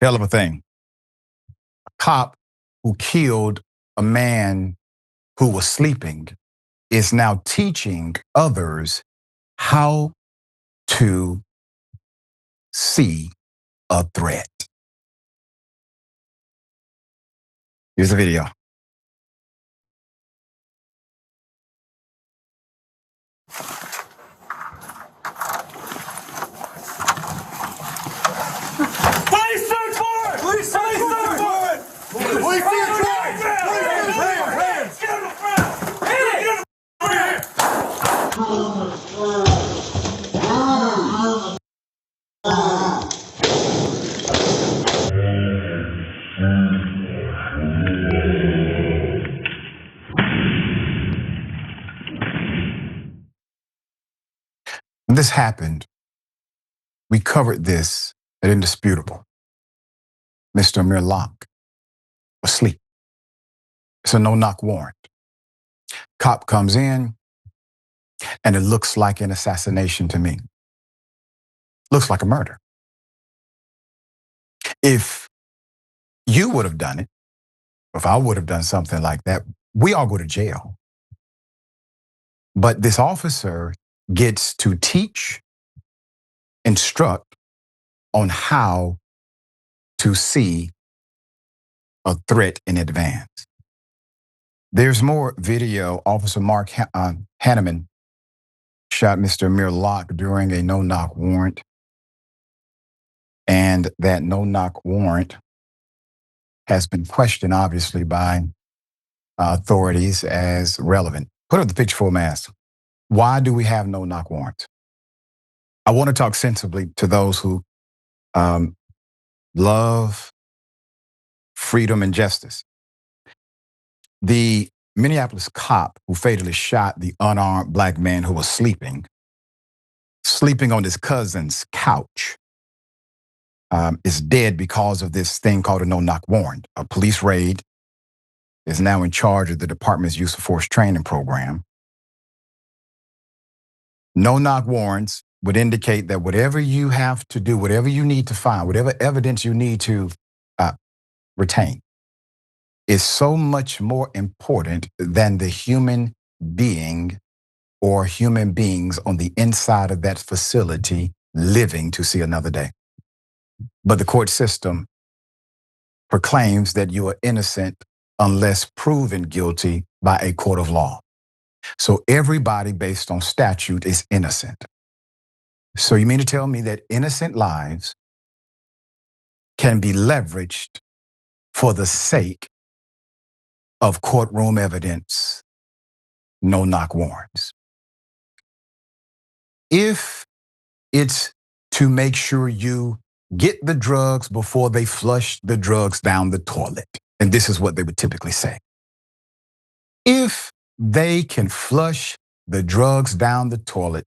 Hell of a thing. A cop who killed a man who was sleeping is now teaching others how to see a threat. Here's the video. Police search warrant! Police search warrant! Police search warrant! Hands! Get on the ground! Get on When this happened, we covered this at Indisputable. Mr. Amir Lock was asleep. It's a no-knock warrant. Cop comes in, and it looks like an assassination to me. Looks like a murder. If you would have done it, if I would have done something like that, we all go to jail. But this officer gets to teach, instruct on how to see a threat in advance. There's more video. Officer Mark Hanneman shot Mr. Amir Lock during a no-knock warrant. And that no-knock warrant has been questioned, obviously, by authorities as relevant. Put up the picture full mask. Why do we have no-knock warrants? I want to talk sensibly to those who love freedom and justice. The Minneapolis cop who fatally shot the unarmed black man who was sleeping on his cousin's couch, is dead because of this thing called a no-knock warrant. A police raid is now in charge of the department's use of force training program. No-knock warrants would indicate that whatever you have to do, whatever you need to find, whatever evidence you need to retain is so much more important than the human being or human beings on the inside of that facility living to see another day. But the court system proclaims that you are innocent unless proven guilty by a court of law. So everybody based on statute is innocent. So you mean to tell me that innocent lives can be leveraged for the sake of courtroom evidence, no-knock warrants? If it's to make sure you get the drugs before they flush the drugs down the toilet, and this is what they would typically say. If they can flush the drugs down the toilet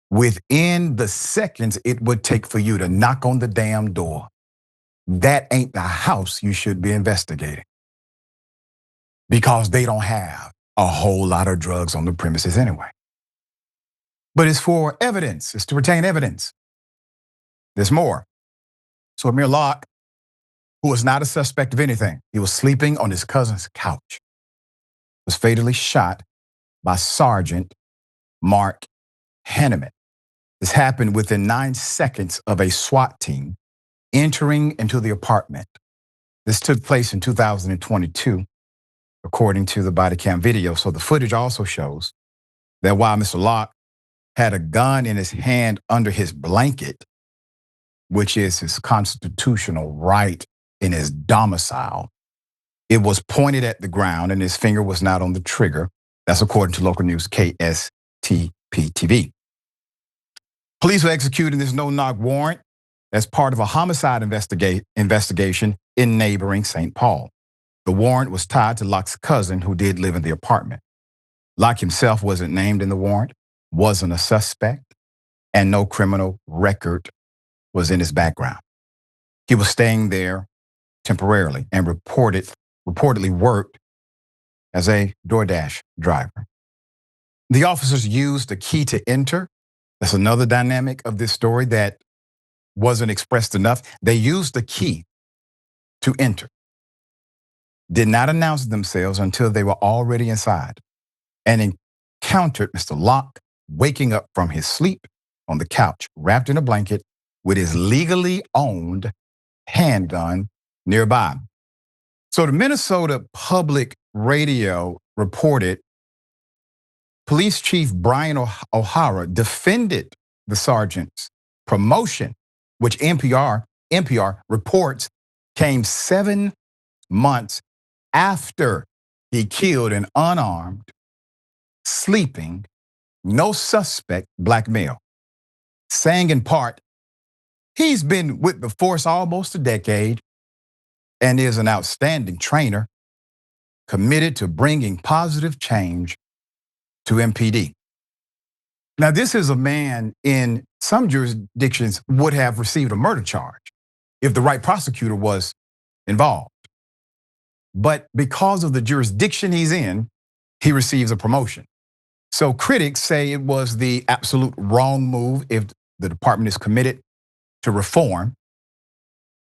within the seconds it would take for you to knock on the damn door, that ain't the house you should be investigating, because they don't have a whole lot of drugs on the premises anyway. But it's for evidence. It's to retain evidence. There's more. So Amir Lock, who was not a suspect of anything, he was sleeping on his cousin's couch, was fatally shot by Sergeant Mark Hanneman. This happened within 9 seconds of a SWAT team entering into the apartment. This took place in 2022, according to the bodycam video. So the footage also shows that while Mr. Lock had a gun in his hand under his blanket, which is his constitutional right in his domicile, it was pointed at the ground and his finger was not on the trigger. That's according to local news KSTP-TV. Police were executing this no-knock warrant as part of a homicide investigation in neighboring St. Paul. The warrant was tied to Locke's cousin, who did live in the apartment. Locke himself wasn't named in the warrant, wasn't a suspect, and no criminal record was in his background. He was staying there temporarily and reportedly worked as a DoorDash driver. The officers used a key to enter. That's another dynamic of this story that wasn't expressed enough. They used the key to enter did not announce themselves until they were already inside and encountered Mr. Locke waking up from his sleep on the couch, wrapped in a blanket with his legally owned handgun nearby. So the Minnesota Public Radio reported Police Chief Brian O'Hara defended the sergeant's promotion, which NPR reports came 7 months after he killed an unarmed, sleeping, no suspect black male, saying in part, he's been with the force almost a decade and is an outstanding trainer, committed to bringing positive change to MPD. Now, this is a man in some jurisdictions would have received a murder charge if the right prosecutor was involved. But because of the jurisdiction he's in, he receives a promotion. So critics say it was the absolute wrong move if the department is committed to reform.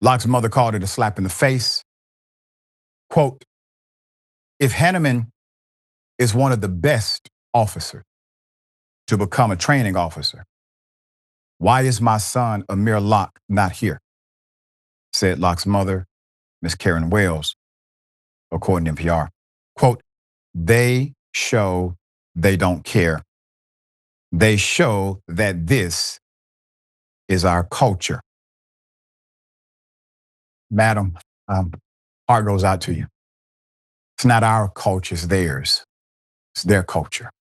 Locke's mother called it a slap in the face. Quote, if Hanneman is one of the best officers to become a training officer, why is my son, Amir Lock, not here? Said Locke's mother, Miss Karen Wells, according to NPR. Quote, they show they don't care. They show that this is our culture. Madam, heart goes out to you. It's not our culture, it's theirs. It's their culture.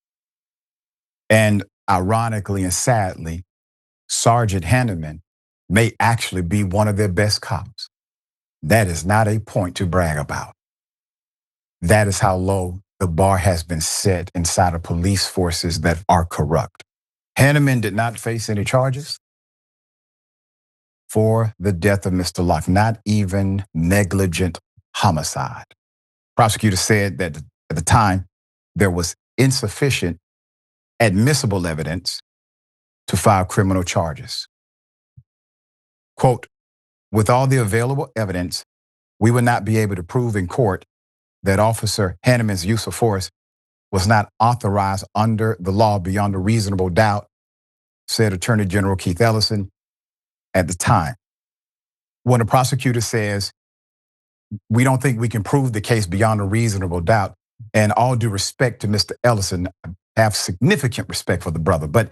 And ironically and sadly, Sergeant Hanneman may actually be one of their best cops. That is not a point to brag about. That is how low the bar has been set inside of police forces that are corrupt. Hanneman did not face any charges for the death of Mr. Locke, not even negligent homicide. Prosecutors said that at the time, there was insufficient admissible evidence to file criminal charges. Quote, with all the available evidence, we would not be able to prove in court that Officer Hanneman's use of force was not authorized under the law beyond a reasonable doubt, said Attorney General Keith Ellison at the time. When a prosecutor says, we don't think we can prove the case beyond a reasonable doubt, and all due respect to Mr. Ellison, I have significant respect for the brother, but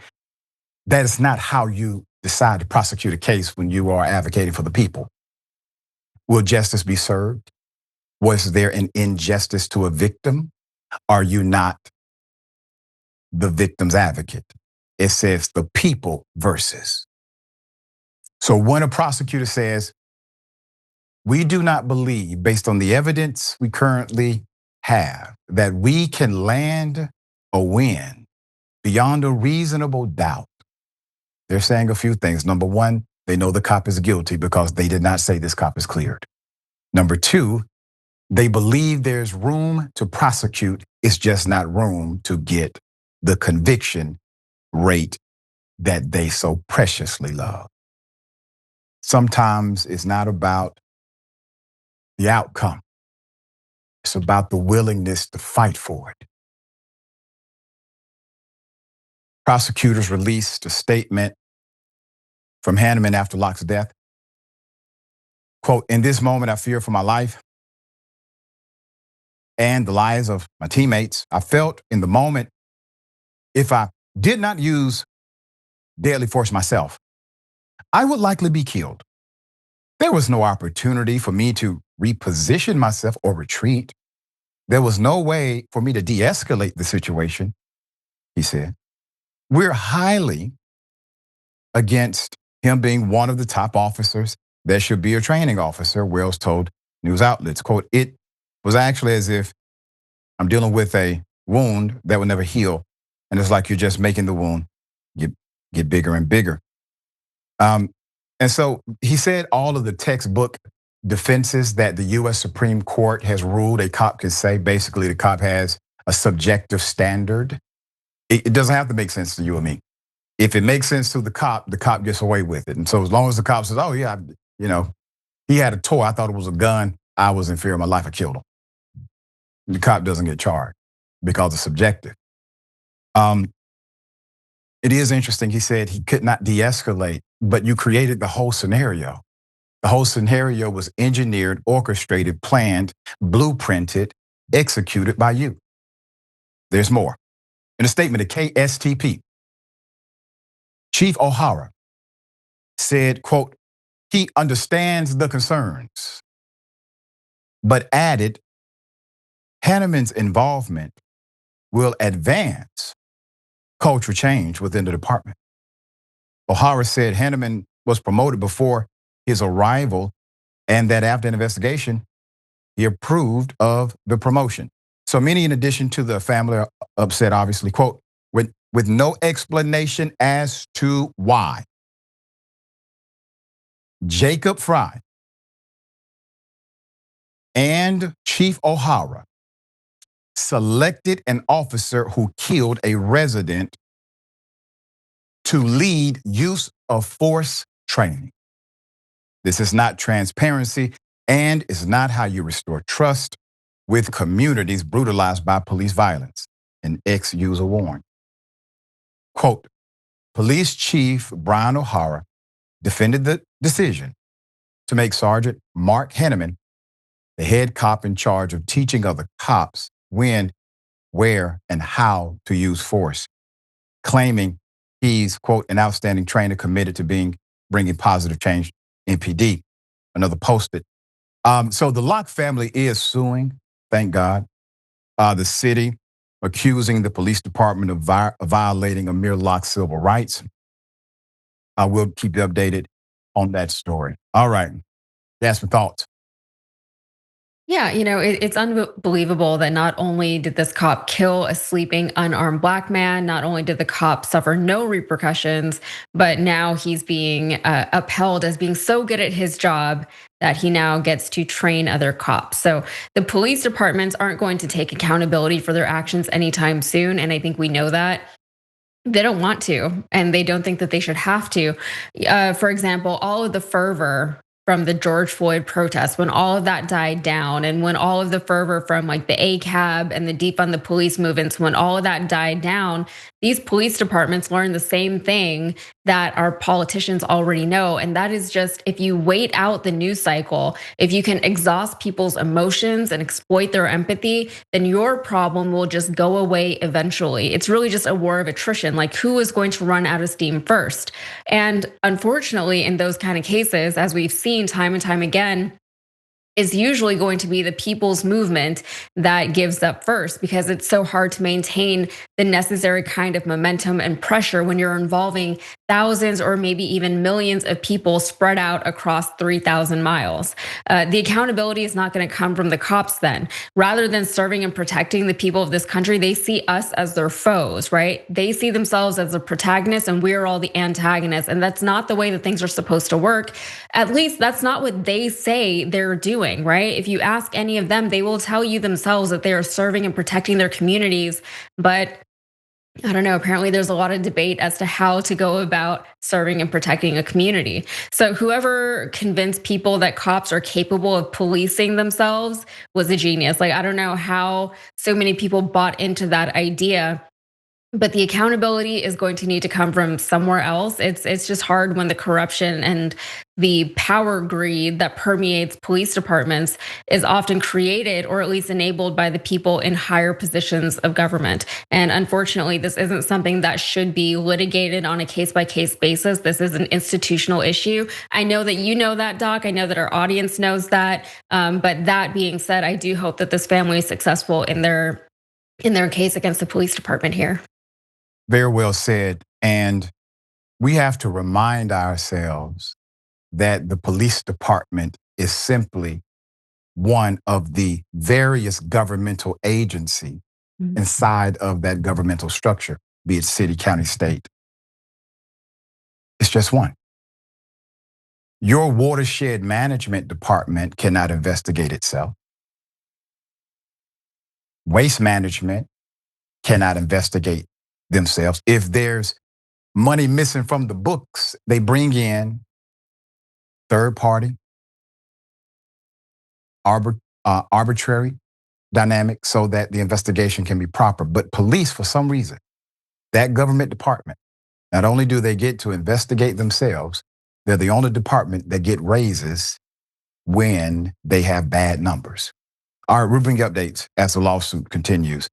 that is not how you decide to prosecute a case when you are advocating for the people. Will justice be served? Was there an injustice to a victim? Are you not the victim's advocate? It says the people versus. So when a prosecutor says, we do not believe, based on the evidence we currently have, that we can land a win beyond a reasonable doubt, they're saying a few things. Number one, they know the cop is guilty because they did not say this cop is cleared. Number two, they believe there's room to prosecute. It's just not room to get the conviction rate that they so preciously love. Sometimes it's not about the outcome. It's about the willingness to fight for it. Prosecutors released a statement from Hanneman after Locke's death. Quote, in this moment, I fear for my life and the lives of my teammates. I felt in the moment, if I did not use deadly force myself, I would likely be killed. There was no opportunity for me to reposition myself or retreat. There was no way for me to de-escalate the situation, he said. We're highly against him being one of the top officers that should be a training officer, Wells told news outlets. Quote, it was actually as if I'm dealing with a wound that will never heal. And it's like you're just making the wound get bigger and bigger. And so he said all of the textbook defenses that the U.S. Supreme Court has ruled a cop can say. Basically, the cop has a subjective standard. It doesn't have to make sense to you or me. If it makes sense to the cop gets away with it. And so as long as the cop says, oh yeah, He had a toy. I thought it was a gun. I was in fear of my life. I killed him. The cop doesn't get charged because it's subjective. It is interesting. He said he could not de-escalate, but you created the whole scenario. The whole scenario was engineered, orchestrated, planned, blueprinted, executed by you. There's more. In a statement to KSTP, Chief O'Hara said, quote, he understands the concerns, but added, Hanneman's involvement will advance culture change within the department. O'Hara said Hanneman was promoted before his arrival and that after an investigation, he approved of the promotion. So many, in addition to the family, are upset, obviously, quote, with no explanation as to why. Jacob Fry and Chief O'Hara selected an officer who killed a resident to lead use of force training. This is not transparency and is not how you restore trust with communities brutalized by police violence, an ex-user warned. Quote, Police Chief Brian O'Hara defended the decision to make Sergeant Mark Hanneman the head cop in charge of teaching other cops when, where, and how to use force, claiming he's, quote, an outstanding trainer committed to bringing positive change in PD. Another posted. So the Locke family is suing, thank God, the city, accusing the police department of violating Amir Lock's civil rights. I will keep you updated on that story. All right, Yasmin, thoughts? Yeah, it's unbelievable that not only did this cop kill a sleeping unarmed black man, not only did the cop suffer no repercussions, but now he's being upheld as being so good at his job that he now gets to train other cops. So the police departments aren't going to take accountability for their actions anytime soon, and I think we know that. They don't want to, and they don't think that they should have to. For example, all of the fervor from the George Floyd protests, when all of that died down, and when all of the fervor from like the ACAB and the defund the police movements, when all of that died down, these police departments learned the same thing that our politicians already know. And that is just, if you wait out the news cycle, if you can exhaust people's emotions and exploit their empathy, then your problem will just go away eventually. It's really just a war of attrition. Like, who is going to run out of steam first? And unfortunately, in those kind of cases, as we've seen time and time again, is usually going to be the people's movement that gives up first, because it's so hard to maintain the necessary kind of momentum and pressure when you're involving thousands or maybe even millions of people spread out across 3,000 miles. The accountability is not going to come from the cops then. Rather than serving and protecting the people of this country, they see us as their foes, right? They see themselves as the protagonists and we're all the antagonists. And that's not the way that things are supposed to work. At least that's not what they say they're doing, right? If you ask any of them, they will tell you themselves that they are serving and protecting their communities. But I don't know, apparently there's a lot of debate as to how to go about serving and protecting a community. So whoever convinced people that cops are capable of policing themselves was a genius. Like, I don't know how so many people bought into that idea. But the accountability is going to need to come from somewhere else. It's just hard when the corruption and the power greed that permeates police departments is often created, or at least enabled, by the people in higher positions of government. And unfortunately, this isn't something that should be litigated on a case-by-case basis. This is an institutional issue. I know that you know that, Doc. I know that our audience knows that. But that being said, I do hope that this family is successful in their case against the police department here. Very well said. And we have to remind ourselves that the police department is simply one of the various governmental agencies inside of that governmental structure, be it city, county, state. It's just one. Your watershed management department cannot investigate itself. Waste management cannot investigate themselves. If there's money missing from the books, they bring in third party arbitrary dynamic so that the investigation can be proper. But police, for some reason, that government department, not only do they get to investigate themselves, they're the only department that get raises when they have bad numbers. All right, we'll bring you updates as the lawsuit continues.